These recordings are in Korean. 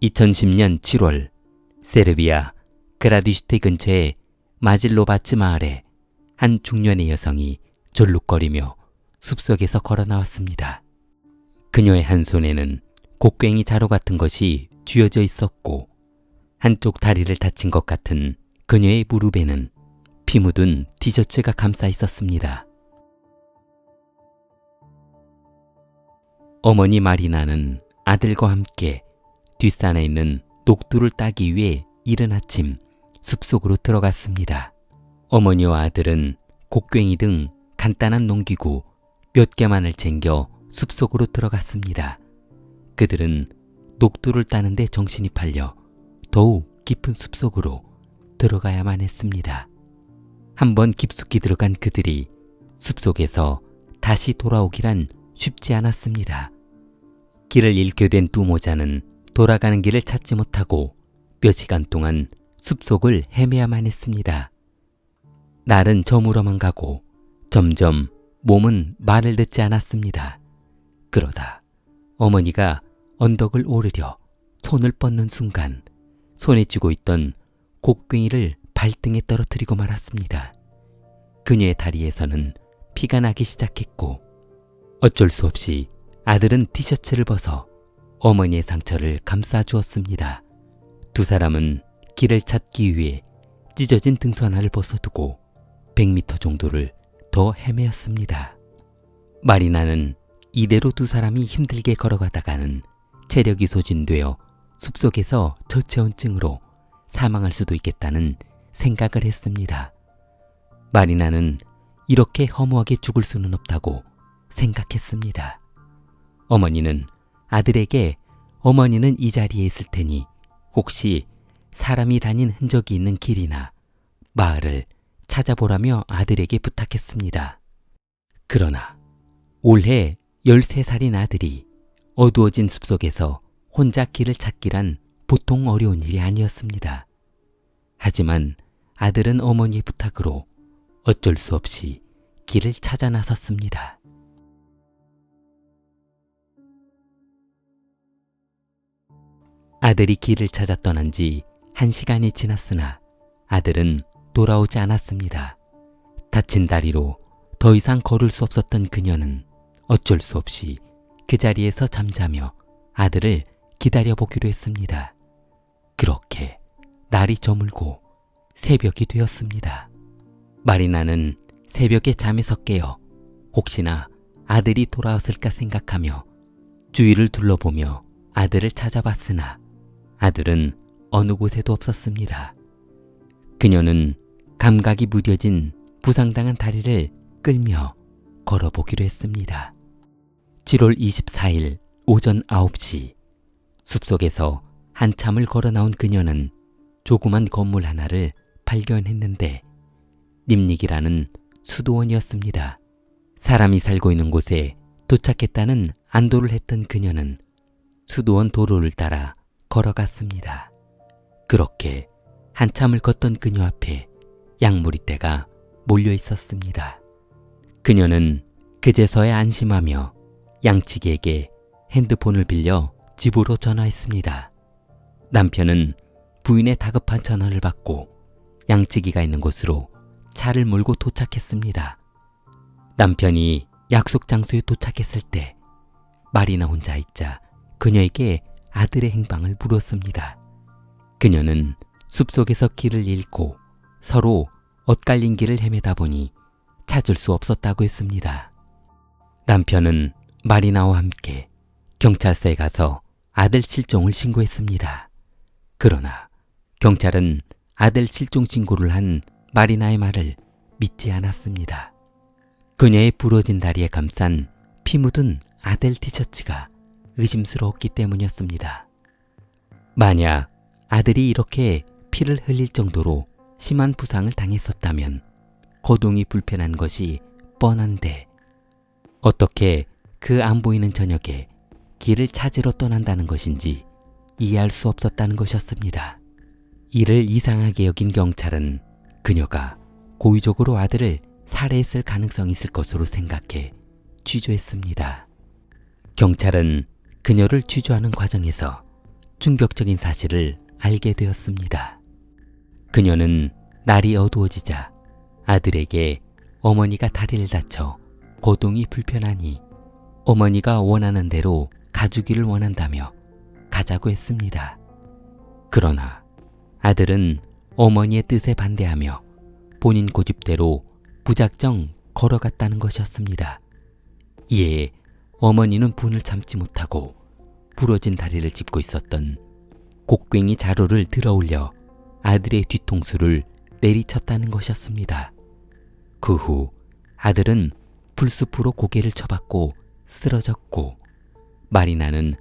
2010년 7월 세르비아 그라디슈테 근처의 마질로바츠 마을에 한 중년의 여성이 절룩거리며 숲속에서 걸어 나왔습니다. 그녀의 한 손에는 곡괭이 자루 같은 것이 쥐어져 있었고 한쪽 다리를 다친 것 같은 그녀의 무릎에는 피 묻은 티셔츠가 감싸 있었습니다. 어머니 마리나는 아들과 함께 뒷산에 있는 녹두를 따기 위해 이른 아침 숲속으로 들어갔습니다. 어머니와 아들은 곡괭이 등 간단한 농기구 몇 개만을 챙겨 숲속으로 들어갔습니다. 그들은 녹두를 따는데 정신이 팔려 더욱 깊은 숲속으로 들어가야만 했습니다. 한번 깊숙이 들어간 그들이 숲속에서 다시 돌아오기란 쉽지 않았습니다. 길을 잃게 된 두 모자는 돌아가는 길을 찾지 못하고 몇 시간 동안 숲속을 헤매야만 했습니다. 날은 저물어만 가고 점점 몸은 말을 듣지 않았습니다. 그러다 어머니가 언덕을 오르려 손을 뻗는 순간 손에 쥐고 있던 곡괭이를 발등에 떨어뜨리고 말았습니다. 그녀의 다리에서는 피가 나기 시작했고 어쩔 수 없이 아들은 티셔츠를 벗어 어머니의 상처를 감싸 주었습니다. 두 사람은 길을 찾기 위해 찢어진 등선 하나를 벗어두고 100m 정도를 더 헤매었습니다. 마리나는 이대로 두 사람이 힘들게 걸어가다가는 체력이 소진되어 숲속에서 저체온증으로 사망할 수도 있겠다는 생각을 했습니다. 마리나는 이렇게 허무하게 죽을 수는 없다고 생각했습니다. 어머니는 아들에게 어머니는 이 자리에 있을 테니 혹시 사람이 다닌 흔적이 있는 길이나 마을을 찾아보라며 아들에게 부탁했습니다. 그러나 올해 13살인 아들이 어두워진 숲속에서 혼자 길을 찾기란 보통 어려운 일이 아니었습니다. 하지만 아들은 어머니의 부탁으로 어쩔 수 없이 길을 찾아 나섰습니다. 아들이 길을 찾아 떠난 지 1시간이 지났으나 아들은 돌아오지 않았습니다. 다친 다리로 더 이상 걸을 수 없었던 그녀는 어쩔 수 없이 그 자리에서 잠자며 아들을 기다려보기로 했습니다. 그렇게 날이 저물고 새벽이 되었습니다. 마리나는 새벽에 잠에서 깨어 혹시나 아들이 돌아왔을까 생각하며 주위를 둘러보며 아들을 찾아봤으나 아들은 어느 곳에도 없었습니다. 그녀는 감각이 무뎌진 부상당한 다리를 끌며 걸어보기로 했습니다. 7월 24일 오전 9시 숲속에서 한참을 걸어 나온 그녀는 조그만 건물 하나를 발견했는데 ним닉이라는 수도원이었습니다. 사람이 살고 있는 곳에 도착했다는 안도를 했던 그녀는 수도원 도로를 따라 걸어갔습니다. 그렇게 한참을 걷던 그녀 앞에 양무리떼가 몰려 있었습니다. 그녀는 그제서야 안심하며 양치기에게 핸드폰을 빌려 집으로 전화했습니다. 남편은 부인의 다급한 전화를 받고 양치기가 있는 곳으로 차를 몰고 도착했습니다. 남편이 약속 장소에 도착했을 때 마리나 혼자 있자 그녀에게 아들의 행방을 물었습니다. 그녀는 숲속에서 길을 잃고 서로 엇갈린 길을 헤매다 보니 찾을 수 없었다고 했습니다. 남편은 마리나와 함께 경찰서에 가서 아들 실종을 신고했습니다. 그러나 경찰은 아들 실종 신고를 한 마리나의 말을 믿지 않았습니다. 그녀의 부러진 다리에 감싼 피 묻은 아들 티셔츠가 의심스러웠기 때문이었습니다. 만약 아들이 이렇게 피를 흘릴 정도로 심한 부상을 당했었다면 거동이 불편한 것이 뻔한데 어떻게 그 안 보이는 저녁에 길을 찾으러 떠난다는 것인지 이해할 수 없었다는 것이었습니다. 이를 이상하게 여긴 경찰은 그녀가 고의적으로 아들을 살해했을 가능성이 있을 것으로 생각해 취조했습니다. 경찰은 그녀를 취조하는 과정에서 충격적인 사실을 알게 되었습니다. 그녀는 날이 어두워지자 아들에게 어머니가 다리를 다쳐 거동이 불편하니 어머니가 원하는 대로 가주기를 원한다며 가자고 했습니다. 그러나 아들은 어머니의 뜻에 반대하며 본인 고집대로 무작정 걸어갔다는 것이었습니다. 이에 어머니는 분을 참지 못하고 부러진 다리를 짚고 있었던 곡괭이 자루를 들어올려 아들의 뒤통수를 내리쳤다는 것이었습니다. 그 후 아들은 풀숲으로 고개를 쳐박고 쓰러졌고 마리나는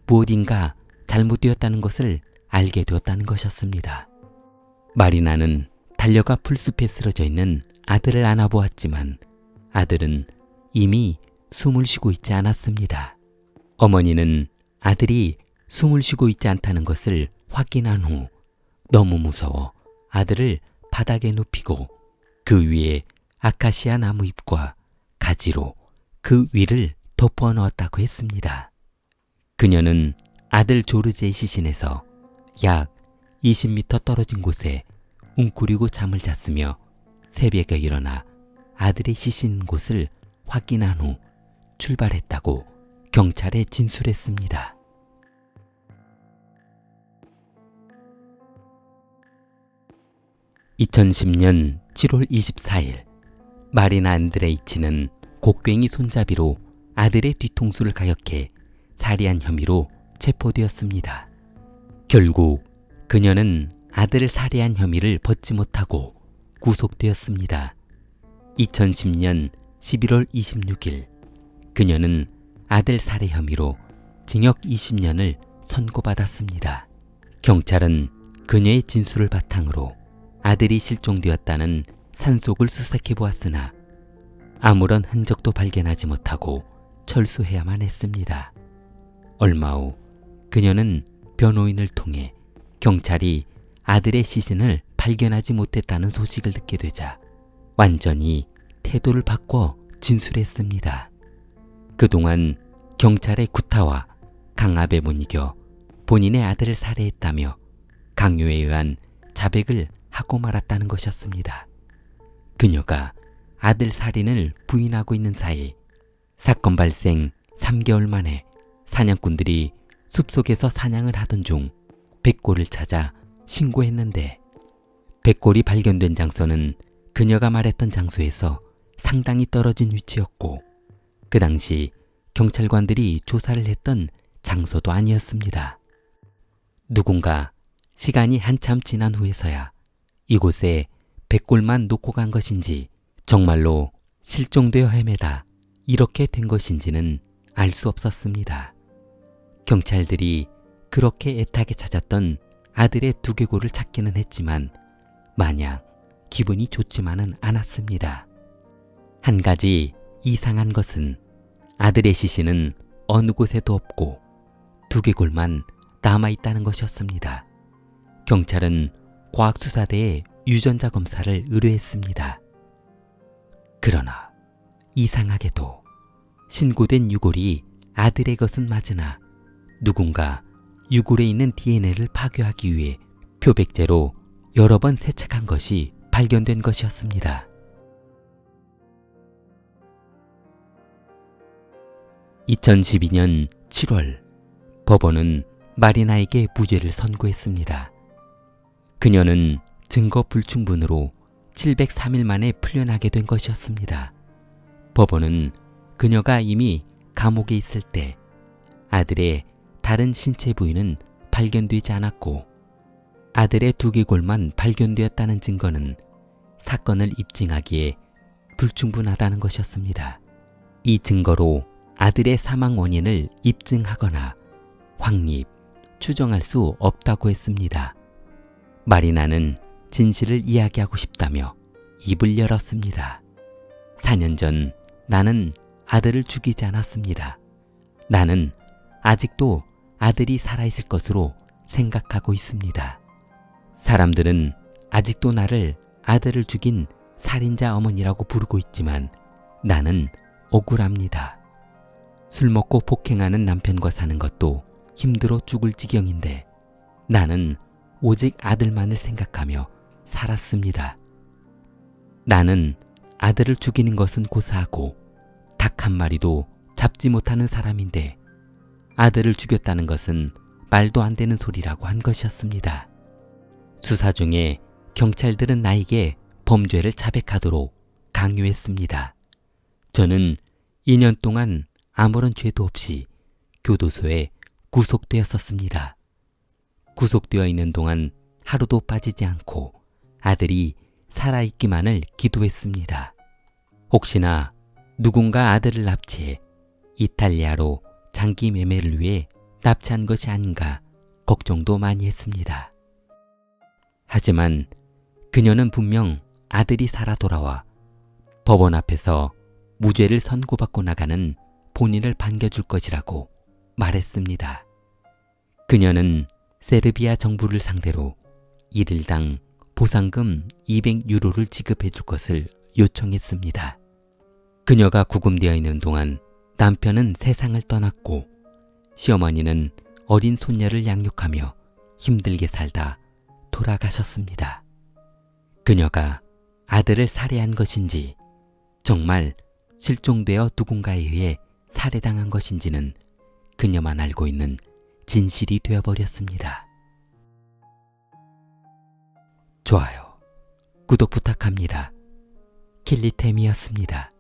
무엇인가 잘못되었다는 것을 알게 되었다는 것이었습니다. 마리나는 달려가 풀숲에 쓰러져 있는 아들을 안아보았지만 아들은 이미 숨을 쉬고 있지 않았습니다. 어머니는 아들이 숨을 쉬고 있지 않다는 것을 확인한 후 너무 무서워 아들을 바닥에 눕히고 그 위에 아카시아 나무 잎과 가지로 그 위를 덮어 넣었다고 했습니다. 그녀는 아들 조르제의 시신에서 약 20m 떨어진 곳에 웅크리고 잠을 잤으며 새벽에 일어나 아들의 시신인 곳을 확인한 후 출발했다고 경찰에 진술했습니다. (2010년 7월 24일) 마리나 안드레이치는 곡괭이 손잡이로 아들의 뒤통수를 가격해 살해한 혐의로 체포되었습니다. 결국 그녀는 아들을 살해한 혐의를 벗지 못하고 구속되었습니다. 2010년 11월 26일 그녀는 아들 살해 혐의로 징역 20년을 선고받았습니다. 경찰은 그녀의 진술을 바탕으로 아들이 실종되었다는 산속을 수색해 보았으나 아무런 흔적도 발견하지 못하고 철수해야만 했습니다. 얼마 후 그녀는 변호인을 통해 경찰이 아들의 시신을 발견하지 못했다는 소식을 듣게 되자 완전히 태도를 바꿔 진술했습니다. 그동안 경찰의 구타와 강압에 못 이겨 본인의 아들을 살해했다며 강요에 의한 자백을 하고 말았다는 것이었습니다. 그녀가 아들 살인을 부인하고 있는 사이 사건 발생 3개월 만에 사냥꾼들이 숲속에서 사냥을 하던 중 백골을 찾아 신고했는데 백골이 발견된 장소는 그녀가 말했던 장소에서 상당히 떨어진 위치였고 그 당시 경찰관들이 조사를 했던 장소도 아니었습니다. 누군가 시간이 한참 지난 후에서야 이곳에 백골만 놓고 간 것인지 정말로 실종되어 헤매다 이렇게 된 것인지는 알 수 없었습니다. 경찰들이 그렇게 애타게 찾았던 아들의 두개골을 찾기는 했지만 마냥 기분이 좋지만은 않았습니다. 한 가지 이상한 것은 아들의 시신은 어느 곳에도 없고 두개골만 남아있다는 것이었습니다. 경찰은 과학수사대에 유전자 검사를 의뢰했습니다. 그러나 이상하게도 신고된 유골이 아들의 것은 맞으나 누군가 유골에 있는 DNA를 파괴하기 위해 표백제로 여러 번 세척한 것이 발견된 것이었습니다. 2012년 7월 법원은 마리나에게 무죄를 선고했습니다. 그녀는 증거 불충분으로 703일 만에 풀려나게 된 것이었습니다. 법원은 그녀가 이미 감옥에 있을 때 아들의 다른 신체 부위는 발견되지 않았고 아들의 두개골만 발견되었다는 증거는 사건을 입증하기에 불충분하다는 것이었습니다. 이 증거로 아들의 사망 원인을 입증하거나 확립, 추정할 수 없다고 했습니다. 마리나는 진실을 이야기하고 싶다며 입을 열었습니다. 4년 전 나는 아들을 죽이지 않았습니다. 나는 아직도 아들이 살아있을 것으로 생각하고 있습니다. 사람들은 아직도 나를 아들을 죽인 살인자 어머니라고 부르고 있지만 나는 억울합니다. 술 먹고 폭행하는 남편과 사는 것도 힘들어 죽을 지경인데 나는 오직 아들만을 생각하며 살았습니다. 나는 아들을 죽이는 것은 고사하고 닭 한 마리도 잡지 못하는 사람인데 아들을 죽였다는 것은 말도 안 되는 소리라고 한 것이었습니다. 수사 중에 경찰들은 나에게 범죄를 자백하도록 강요했습니다. 저는 2년 동안 아무런 죄도 없이 교도소에 구속되었었습니다. 구속되어 있는 동안 하루도 빠지지 않고 아들이 살아있기만을 기도했습니다. 혹시나 누군가 아들을 납치해 이탈리아로 장기 매매를 위해 납치한 것이 아닌가 걱정도 많이 했습니다. 하지만 그녀는 분명 아들이 살아 돌아와 법원 앞에서 무죄를 선고받고 나가는 본인을 반겨줄 것이라고 말했습니다. 그녀는 세르비아 정부를 상대로 1일당 보상금 200유로를 지급해 줄 것을 요청했습니다. 그녀가 구금되어 있는 동안 남편은 세상을 떠났고 시어머니는 어린 손녀를 양육하며 힘들게 살다 돌아가셨습니다. 그녀가 아들을 살해한 것인지 정말 실종되어 누군가에 의해 살해당한 것인지는 그녀만 알고 있는 진실이 되어버렸습니다. 좋아요, 구독 부탁합니다. 킬리템이었습니다.